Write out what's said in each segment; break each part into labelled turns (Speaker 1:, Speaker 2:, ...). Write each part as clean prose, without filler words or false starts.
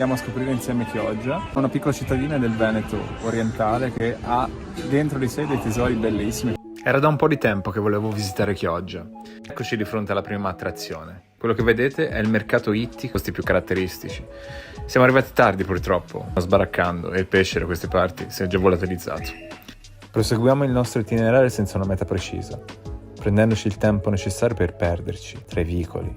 Speaker 1: Andiamo a scoprire insieme Chioggia, una piccola cittadina del Veneto orientale che ha dentro di sé dei tesori bellissimi.
Speaker 2: Era da un po' di tempo che volevo visitare Chioggia. Eccoci di fronte alla prima attrazione. Quello che vedete è il mercato ittico, questi più caratteristici. Siamo arrivati tardi purtroppo, sbaraccando, e il pesce da queste parti si è già volatilizzato. Proseguiamo il nostro itinerario senza una meta precisa, prendendoci il tempo necessario per perderci tra i vicoli,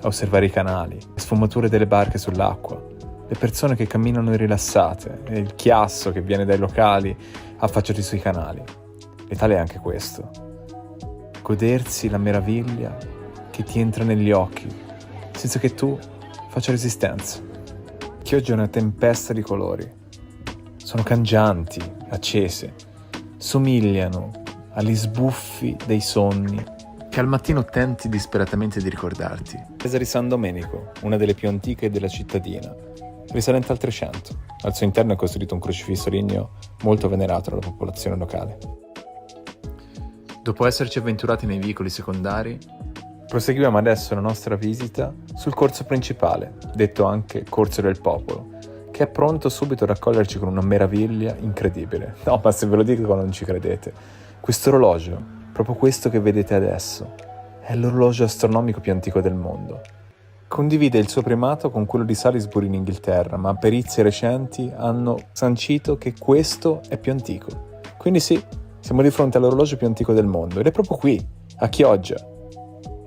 Speaker 2: a osservare i canali, le sfumature delle barche sull'acqua, le persone che camminano rilassate e il chiasso che viene dai locali affacciati sui canali. L'Italia è anche questo. Godersi la meraviglia che ti entra negli occhi, senza che tu faccia resistenza. Chioggia è una tempesta di colori. Sono cangianti, accese, somigliano agli sbuffi dei sonni che al mattino tenti disperatamente di ricordarti. Chiesa di San Domenico, una delle più antiche della cittadina, risalente al 300. Al suo interno è costruito un crocifisso ligneo molto venerato dalla popolazione locale. Dopo esserci avventurati nei vicoli secondari, proseguiamo adesso la nostra visita sul corso principale, detto anche Corso del Popolo, che è pronto subito ad accoglierci con una meraviglia incredibile. No, ma se ve lo dico non ci credete. Questo orologio, proprio questo che vedete adesso, è l'orologio astronomico più antico del mondo. Condivide il suo primato con quello di Salisbury in Inghilterra, ma perizie recenti hanno sancito che questo è più antico. Quindi sì, siamo di fronte all'orologio più antico del mondo, ed è proprio qui, a Chioggia.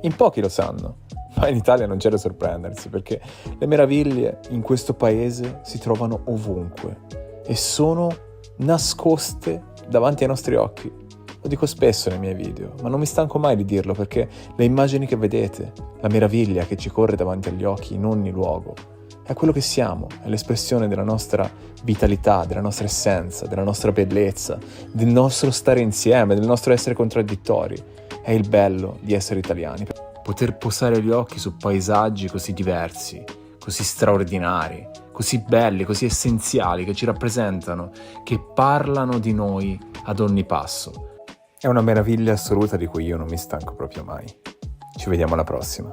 Speaker 2: In pochi lo sanno, ma in Italia non c'è da sorprendersi, perché le meraviglie in questo paese si trovano ovunque e sono nascoste davanti ai nostri occhi. Lo dico spesso nei miei video, ma non mi stanco mai di dirlo, perché le immagini che vedete, la meraviglia che ci corre davanti agli occhi in ogni luogo, è quello che siamo, è l'espressione della nostra vitalità, della nostra essenza, della nostra bellezza, del nostro stare insieme, del nostro essere contraddittori. È il bello di essere italiani. Poter posare gli occhi su paesaggi così diversi, così straordinari, così belli, così essenziali, che ci rappresentano, che parlano di noi ad ogni passo. È una meraviglia assoluta di cui io non mi stanco proprio mai. Ci vediamo alla prossima.